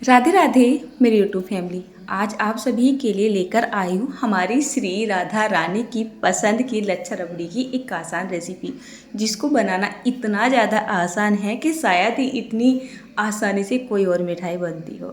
राधे राधे मेरी YouTube family. आज आप सभी के लिए लेकर आई हूँ हमारी श्री राधा रानी की पसंद की लच्छा रबड़ी की एक आसान रेसिपी, जिसको बनाना इतना ज़्यादा आसान है कि शायद ही इतनी आसानी से कोई और मिठाई बनती हो।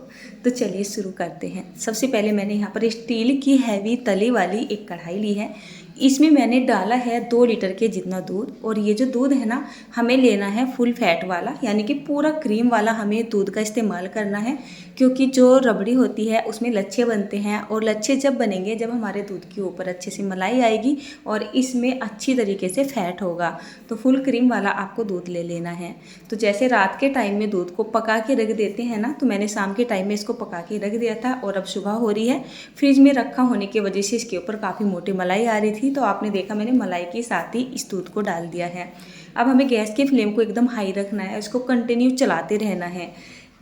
तो चलिए शुरू करते हैं। सबसे पहले मैंने यहाँ पर स्टील की हैवी तले वाली एक कढ़ाई ली है। इसमें मैंने डाला है 2 लीटर के जितना दूध, और ये जो दूध है ना, हमें लेना है फुल फैट वाला, यानी कि पूरा क्रीम वाला हमें दूध का इस्तेमाल करना है। क्योंकि जो रबड़ी होती है उसमें लच्छे बनते हैं, और लच्छे जब बनेंगे जब हमारे दूध के ऊपर अच्छे से मलाई आएगी और इसमें अच्छी तरीके से फैट होगा। तो फुल क्रीम वाला आपको दूध ले लेना है। तो जैसे रात के टाइम में दूध को पका के रख देते हैं ना, तो मैंने शाम के टाइम में इसको पका के रख दिया था, और अब सुबह हो रही है। फ्रिज में रखा होने की वजह से इसके ऊपर काफ़ी मोटी मलाई आ रही थी, तो आपने देखा मैंने मलाई के साथ ही इस दूध को डाल दिया है। अब हमें गैस की फ्लेम को एकदम हाई रखना है, इसको कंटिन्यू चलाते रहना है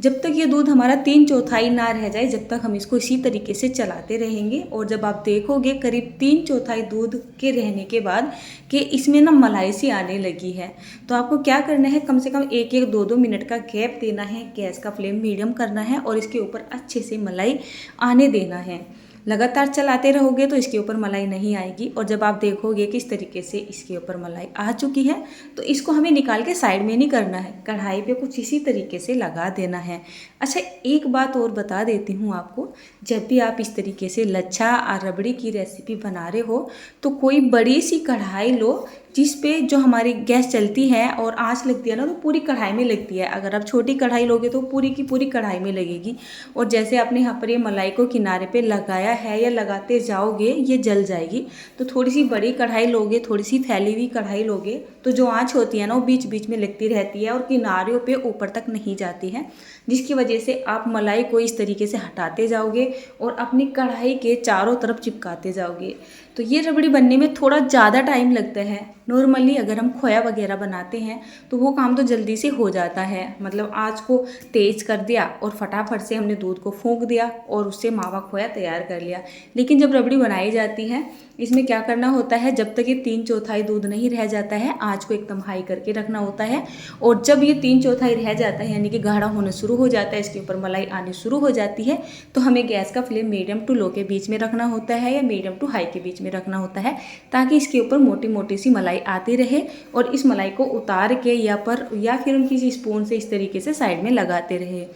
जब तक ये दूध हमारा 3/4 ना रह जाए, जब तक हम इसको इसी तरीके से चलाते रहेंगे। और जब आप देखोगे करीब 3/4 दूध के रहने के बाद कि इसमें ना मलाई सी आने लगी है, तो आपको क्या करना है, कम से कम 1-1, 2-2 मिनट का गैप देना है। गैस का फ्लेम मीडियम करना है और इसके ऊपर अच्छे से मलाई आने देना है। लगातार चलाते रहोगे तो इसके ऊपर मलाई नहीं आएगी, और जब आप देखोगे कि इस तरीके से इसके ऊपर मलाई आ चुकी है, तो इसको हमें निकाल के साइड में नहीं करना है, कढ़ाई पे कुछ इसी तरीके से लगा देना है। अच्छा, एक बात और बता देती हूँ आपको, जब भी आप इस तरीके से लच्छा और रबड़ी की रेसिपी बना रहे हो, तो कोई बड़ी सी कढ़ाई लो जिस पे जो हमारी गैस चलती है और आंच लगती है ना, तो पूरी कढ़ाई में लगती है। अगर आप छोटी कढ़ाई लोगे तो पूरी की पूरी कढ़ाई में लगेगी। और जैसे आपने यहाँ पर ये मलाई को किनारे पे लगाया है या लगाते जाओगे, ये जल जाएगी। तो थोड़ी सी बड़ी कढ़ाई लोगे, थोड़ी सी फैली हुई कढ़ाई लोगे, तो जो आंच होती है ना, वो बीच बीच में लगती रहती है और किनारों पे ऊपर तक नहीं जाती है, जिसकी वजह से आप मलाई को इस तरीके से हटाते जाओगे और अपनी कढ़ाई के चारों तरफ चिपकाते जाओगे। तो ये रबड़ी बनने में थोड़ा ज़्यादा टाइम लगता है। नॉर्मली अगर हम खोया वगैरह बनाते हैं तो वो काम तो जल्दी से हो जाता है, मतलब आँच को तेज़ कर दिया और फटाफट से हमने दूध को फूंक दिया और उससे मावा खोया तैयार कर लिया। लेकिन जब रबड़ी बनाई जाती है, इसमें क्या करना होता है, जब तक ये 3/4 दूध नहीं रह जाता है, आँच को एकदम हाई करके रखना होता है। और जब ये 3/4 रह जाता है, यानी कि गाढ़ा होना शुरू हो जाता है, इसके ऊपर मलाई आनी शुरू हो जाती है, तो हमें गैस का फ्लेम मीडियम टू लो के बीच में रखना होता है या मीडियम टू हाई के बीच में रखना होता है, ताकि इसके ऊपर मोटी मोटी सी मलाई आती रहे। और इस मलाई को उतार के या फिर हम किसी स्पून से इस तरीके से साइड में लगाते रहे।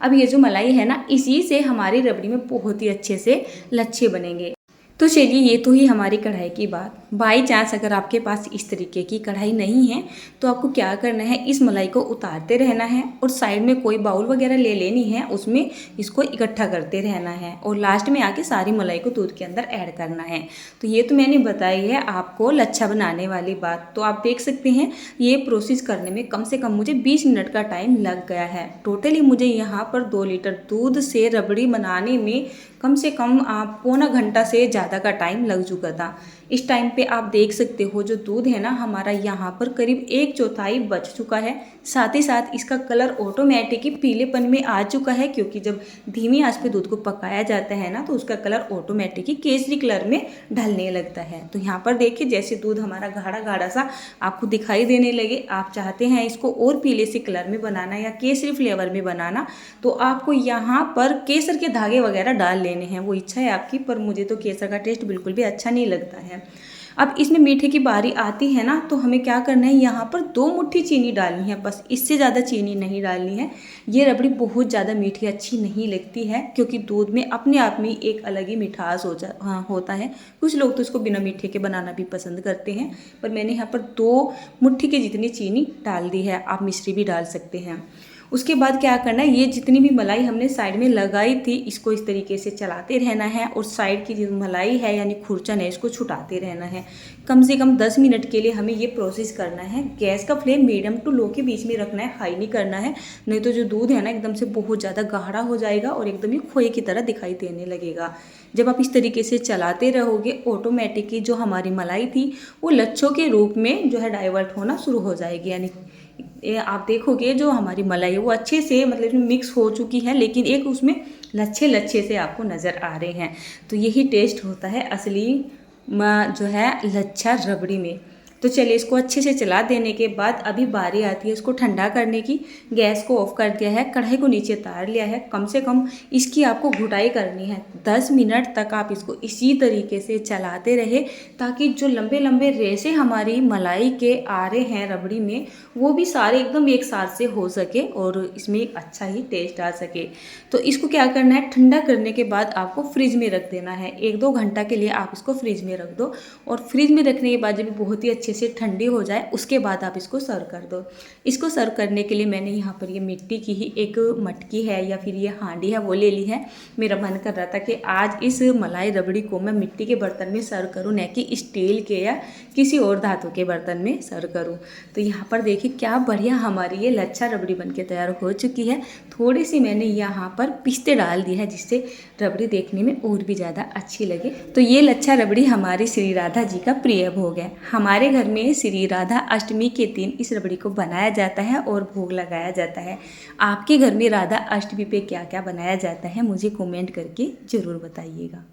अब ये जो मलाई है ना, इसी से हमारी रबड़ी में बहुत ही अच्छे से लच्छे बनेंगे। तो चलिए, ये तो ही हमारी कढ़ाई की बात। बाई चांस अगर आपके पास इस तरीके की कढ़ाई नहीं है, तो आपको क्या करना है, इस मलाई को उतारते रहना है और साइड में कोई बाउल वगैरह ले लेनी है, उसमें इसको इकट्ठा करते रहना है और लास्ट में आके सारी मलाई को दूध के अंदर ऐड करना है। तो ये तो मैंने बताई है आपको लच्छा बनाने वाली बात। तो आप देख सकते हैं ये प्रोसेस करने में कम से कम मुझे 20 मिनट का टाइम लग गया है। टोटली मुझे यहाँ पर 2 लीटर दूध से रबड़ी बनाने में कम से कम पौना घंटा से ज़्यादा का टाइम लग चुका था। इस टाइम पे आप देख सकते हो जो दूध है ना हमारा, यहाँ पर करीब 1/4 बच चुका है। साथ ही साथ इसका कलर ऑटोमेटिक ही पीलेपन में आ चुका है, क्योंकि जब धीमी आंच पे दूध को पकाया जाता है ना, तो उसका कलर ऑटोमेटिक ही केसरी कलर में ढलने लगता है। तो यहाँ पर देखिए, जैसे दूध हमारा गाढ़ा गाढ़ा सा आपको दिखाई देने लगे, आप चाहते हैं इसको और पीले से कलर में बनाना या केसरी फ्लेवर में बनाना, तो आपको यहाँ पर केसर के धागे वगैरह डाल लेने हैं। वो इच्छा है आपकी, पर मुझे तो केसर का टेस्ट बिल्कुल भी अच्छा नहीं लगता है। अब इसमें मीठे की बारी आती है ना, तो हमें क्या करना है, यहाँ पर 2 मुट्ठी चीनी डालनी है, बस इससे ज़्यादा चीनी नहीं डालनी है। ये रबड़ी बहुत ज़्यादा मीठी अच्छी नहीं लगती है, क्योंकि दूध में अपने आप में एक अलग ही मिठास होता है। कुछ लोग तो इसको बिना मीठे के बनाना भी पसंद करते हैं, पर मैंने यहाँ पर 2 मुट्ठी के जितनी चीनी डाल दी है। आप मिश्री भी डाल सकते हैं। उसके बाद क्या करना है, ये जितनी भी मलाई हमने साइड में लगाई थी, इसको इस तरीके से चलाते रहना है और साइड की जो मलाई है यानी खुरचन है, इसको छुटाते रहना है। कम से कम 10 मिनट के लिए हमें ये प्रोसेस करना है। गैस का फ्लेम मीडियम टू लो के बीच में रखना है, हाई नहीं करना है, नहीं तो जो दूध है ना एकदम से बहुत ज़्यादा गाढ़ा हो जाएगा और एकदम ही खोए की तरह दिखाई देने लगेगा। जब आप इस तरीके से चलाते रहोगे, ऑटोमेटिकली जो हमारी मलाई थी वो लच्छों के रूप में जो है डाइवर्ट होना शुरू हो जाएगी। यानी आप देखोगे जो हमारी मलाई है वो अच्छे से मतलब मिक्स हो चुकी है, लेकिन एक उसमें लच्छे लच्छे से आपको नज़र आ रहे हैं। तो यही टेस्ट होता है असली जो है लच्छा रबड़ी में। तो चलिए इसको अच्छे से चला देने के बाद अभी बारी आती है इसको ठंडा करने की। गैस को ऑफ कर दिया है, कढ़ाई को नीचे तार लिया है। कम से कम इसकी आपको घुटाई करनी है, 10 मिनट तक आप इसको इसी तरीके से चलाते रहे ताकि जो लंबे लंबे रेशे हमारी मलाई के आ रहे हैं रबड़ी में वो भी सारे एकदम एक साथ से हो सके और इसमें एक अच्छा ही टेस्ट आ सके। तो इसको क्या करना है, ठंडा करने के बाद आपको फ्रिज में रख देना है। 1-2 घंटा के लिए आप इसको फ्रिज में रख दो और फ्रिज में रखने के बाद जब बहुत ही अच्छे से ठंडी हो जाए उसके बाद आप इसको सर्व कर दो। इसको सर्व करने के लिए मैंने यहाँ पर ये मिट्टी की ही एक मटकी है या फिर ये हांडी है वो ले ली है। मेरा मन कर रहा था कि आज इस मलाई रबड़ी को मैं मिट्टी के बर्तन में सर्व करूँ, न कि स्टील के या किसी और धातु के बर्तन में सर्व करूँ। तो यहाँ पर देखिए क्या बढ़िया हमारी ये लच्छा रबड़ी बनके तैयार हो चुकी है। थोड़ी सी मैंने यहाँ पर पिस्ते डाल दी है जिससे रबड़ी देखने में और भी ज़्यादा अच्छी लगे। तो ये लच्छा रबड़ी हमारी श्री राधा जी का प्रिय भोग है। हमारे घर में श्री राधा अष्टमी के दिन इस रबड़ी को बनाया जाता है और भोग लगाया जाता है। आपके घर में राधा अष्टमी पे क्या क्या बनाया जाता है मुझे कमेंट करके ज़रूर बताइएगा।